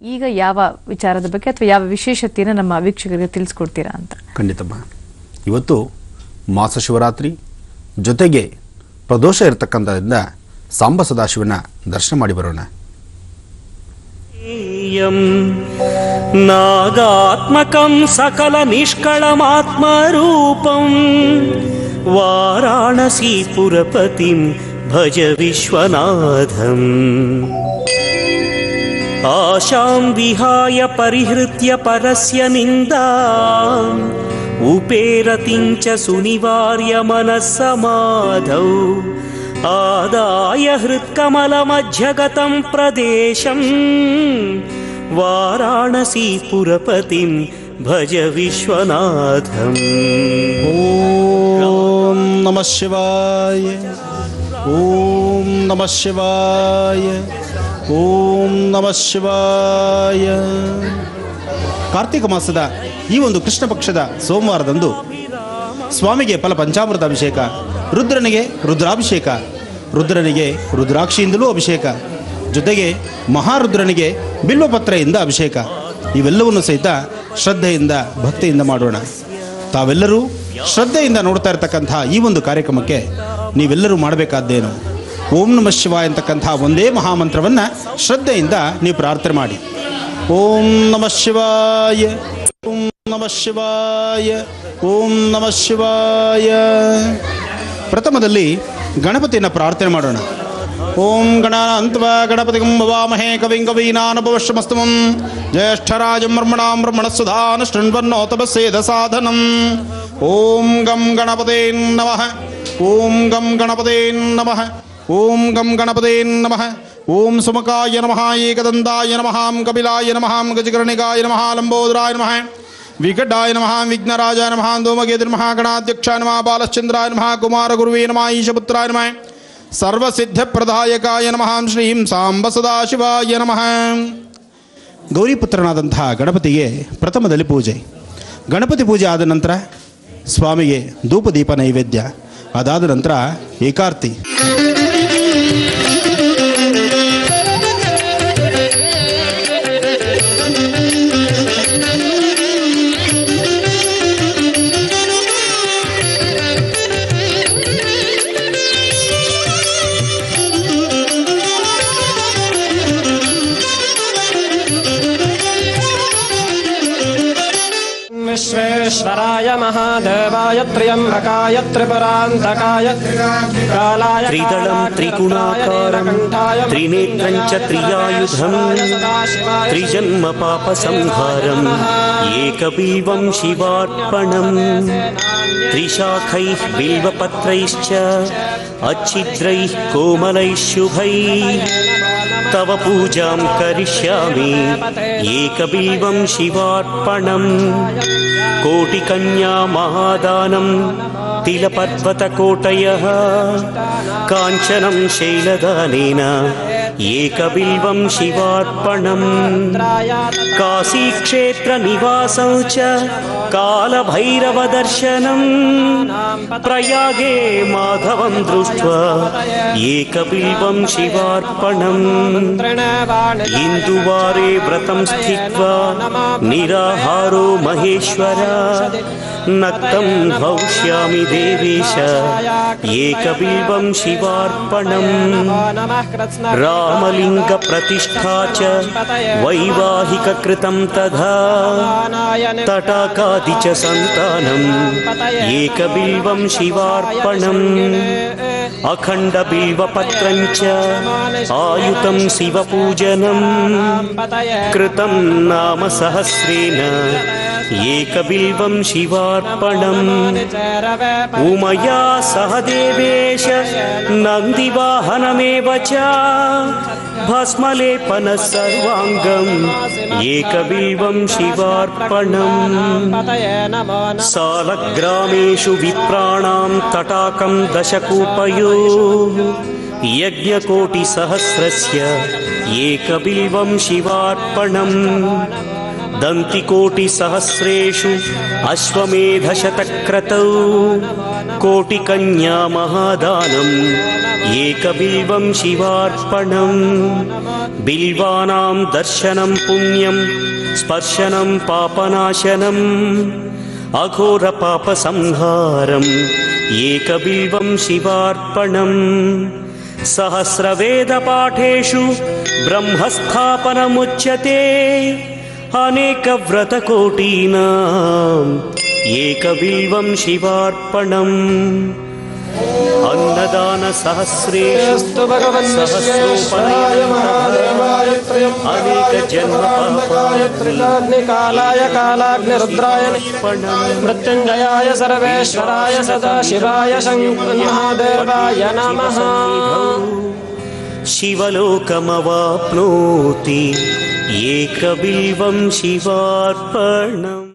ಈಗ ಯಾವ ವಿಚಾರದ ಬಗ್ಗೆ ಅಥವಾ ಯಾವ ವಿಶೇಷತೆಯನ್ನು ನಮ್ಮ ವೀಕ್ಷಕರಿಗೆ ತಿಳಿಸ್ಕೊಡ್ತೀರಾ ಅಂತ? ಖಂಡಿತಮ್ಮ. ಇವತ್ತು ಮಾಸ ಶಿವರಾತ್ರಿ ಜೊತೆಗೆ ಪ್ರದೋಷ ಇರತಕ್ಕಂಥದ್ರಿಂದ ಸಾಂಬ ಸದಾಶಿವನ ದರ್ಶನ ಮಾಡಿ ಬರೋಣ. ನಾಗಾತ್ಮಕಂ ಸಕಲ ನಿಷ್ಕಳಮಾತ್ಮರೂಪಂ ವಾರಾಣಸಿ ಪುರಪತಿಂ ಭಜ ವಿಶ್ವನಾಥಂ. ಆಶಾಂ ವಿಹಾಯ ಪರಿಹೃತ್ಯ ಪರಸ್ಯ ನಿಂದಾಂ ಉಪೇರತಿಂಚ ಸುನಿವಾರ್ಯ ಮನಸ್ಸಮಾಧೌ ಆದಾಯ ಹೃತ್ಕಮಲಮಧ್ಯಗತಂ ಪ್ರದೇಶಂ ವಾರಾಣಸಿ ಪುರಪತಿಂ ಭಜ ವಿಶ್ವನಾಥಂ. ಓಂ ನಮಃ ಶಿವಾಯ, ಓಂ ನಮಃ ಶಿವಾಯ, ಓಂ ನಮಃ ಶಿವಾಯ. ಕಾರ್ತಿಕ ಮಾಸದ ಈ ಒಂದು ಕೃಷ್ಣ ಪಕ್ಷದ ಸೋಮವಾರದಂದು ಸ್ವಾಮಿಗೆ ಫಲ ಪಂಚಾಮೃತ ಅಭಿಷೇಕ, ರುದ್ರನಿಗೆ ರುದ್ರಾಭಿಷೇಕ, ರುದ್ರನಿಗೆ ರುದ್ರಾಕ್ಷಿಯಿಂದಲೂ ಅಭಿಷೇಕ, ಜೊತೆಗೆ ಮಹಾರುದ್ರನಿಗೆ ಬಿಲ್ವಪತ್ರೆಯಿಂದ ಅಭಿಷೇಕ. ಇವೆಲ್ಲವನ್ನು ಸಹಿತ ಶ್ರದ್ಧೆಯಿಂದ ಭಕ್ತಿಯಿಂದ ಮಾಡೋಣ. ತಾವೆಲ್ಲರೂ ಶ್ರದ್ಧೆಯಿಂದ ನೋಡ್ತಾ ಇರತಕ್ಕಂಥ ಈ ಒಂದು ಕಾರ್ಯಕ್ರಮಕ್ಕೆ ನೀವೆಲ್ಲರೂ ಮಾಡಬೇಕಾದ್ದೇನು? ಓಂ ನಮಃ ಶಿವಾಯ ಅಂತಕ್ಕಂಥ ಒಂದೇ ಮಹಾಮಂತ್ರವನ್ನು ಶ್ರದ್ಧೆಯಿಂದ ನೀವು ಪ್ರಾರ್ಥನೆ ಮಾಡಿ. ಓಂ ನಮಃ ಶಿವಾಯ, ಓಂ ನಮಃ ಶಿವಾಯ, ಓಂ ನಮಃ ಶಿವಾಯ. ಪ್ರಥಮದಲ್ಲಿ ಗಣಪತಿಯನ್ನು ಪ್ರಾರ್ಥನೆ ಮಾಡೋಣ. ಓಂ ಗಣಾನ್ವಾ ಗಣಪತಿಗಂ ಭವಾಮಹೇ ಕವಿಂ ಕವೀನಾನುಪವಶ್ಯಮಸ್ತಮಂ ಜ್ಯೇಷ್ಠರಾಜಂ ಬ್ರಹ್ಮಣಾಂ ಬ್ರಹ್ಮಣಸ್ಸುಧಾನ ಶೃಣ್ವನ್ನೋತಪಸ್ಸೇದ ಸಾಧನಂ. ಓಂ ಗಂ ಗಣಪತೇ ನಮಃ, ಓಂ ಗಂ ಗಣಪತೇ ನಮಃ, ಓಂ ಗಂ ಗಣಪತೇ ನಮಃ. ಓಂ ಸುಮಕಾಯ ನಮಃ, ಏಕದಂತಾಯ ನಮಃ, ಕಪಿಲಾಯ ನಮಃ, ಗಜಕರ್ಣಿಕಾಯ ನಮಃ, ಲಂಬೋದರಾಯ ನಮಃ, ವಿಕಟಾಯ ನಮಃ, ವಿಘ್ನರಾಜಾಯ ನಮಃ, ಧೂಮಕೇತು ನಮಃ, ಗಣಾಧ್ಯಕ್ಷಾಯ ನಮಃ, ಬಾಲಶ್ಚಂದ್ರಾಯ ನಮಃ, ಕುಮಾರಗುರುವೇ ನಮಃ, ಈಶಪುತ್ರಾಯ ನಮಃ, ಸರ್ವಸಿದ್ಧಪ್ರದಾಯಕಾಯ ನಮಃ, ಶ್ರೀಂ ಸಾಂಬ ಸದಾಶಿವಾಯ ನಮಃ. ಗೌರಿಪುತ್ರನಾದಂತಹ ಗಣಪತಿಗೆ ಪ್ರಥಮದಲ್ಲಿ ಪೂಜೆ. ಗಣಪತಿ ಪೂಜೆ ಆದ ನಂತರ ಸ್ವಾಮಿಗೆ ಧೂಪದೀಪ ನೈವೇದ್ಯ, ಅದಾದ ನಂತರ ಏಕಾರ್ತಿ. ವಿಶ್ವೇಶ್ವರಾಯ ಮಹಾದೇವಾಯ ತ್ರ್ಯಂಬಕಾಯ ತ್ರಿಪುರಾಂತಕಾಯ ಕಾಲಾಯ ತ್ರಿದಳಂ ತ್ರಿಗುಣಾಕಾರಂ ತ್ರಿನೇತ್ರಂ ಚ ತ್ರಿಯಾಯುಧಂ ತ್ರಿಜನ್ಮ ಪಾಪ ಸಂಹಾರಂ ಏಕಬಿಲ್ವಂ ಶಿವಾರ್ಪಣಂ ತ್ರಿಶಾಖೈಃ ಬಿಲ್ವಪತ್ರೈಶ್ಚ अच्छिद्रैः कोमलैः शुभैः तव पूजां करिष्यामि एकबिल्वं शिवार्पणम् कोटिकन्या महादानं तिलपर्वतकोटयः काञ्चनं शैलदानेन एकबिल्वं शिवार्पणम् काशीक्षेत्रनिवासं च कालभैरवदर्शनं प्रयागे माधवं दृष्ट्वा एकबिल्वं शिवार्पणम् इन्दुवारे व्रतं स्थित्वा निराहारो महेश्वर नक्तं भविष्यामि देवेश एकबिल्वं शिवार्पणम् रामलिङ्गप्रतिष्ठा च वैवाहिककृतं तथा तटाकादि च सन्तानम् एकबिल्वं शिवार्पणम् अखण्डबिल्वपत्रं च आयुतं शिवपूजनं कृतं नाम सहस्रेण एकबिल्वं शिवार्पणम् उमया सह देवेश नन्दिवाहनमेव च भस्मलेपनः सर्वाङ्गम् एकबिल्वं शिवार्पणम् सालग्रामेषु विप्राणां तटाकं दशकूपयोः यज्ञकोटिसहस्रस्य एकबिल्वं शिवार्पणम् दन्तिकोटिसहस्रेषु अश्वमेधशतक्रतौ कोटिकन्या महादानम् एकबिल्वं शिवार्पणम् बिल्वानां दर्शनं पुण्यं स्पर्शनं पापनाशनम् अघोरपापसंहारम् एकबिल्वं शिवार्पणम् सहस्रवेदपाठेषु ब्रह्मस्थापनमुच्यते अनेकव्रतकोटीनाम् एकबिल्वं शिवार्पणम् अन्नदानसहस्रेषु त्रिलाग्निकालाय कालाग्निरुद्राय मृत्युञ्जयाय सर्वेश्वराय सदाशिवाय महादेवाय नमः। शिवलोकमवाप्नोति एकबिल्वं शिवार्पणम्।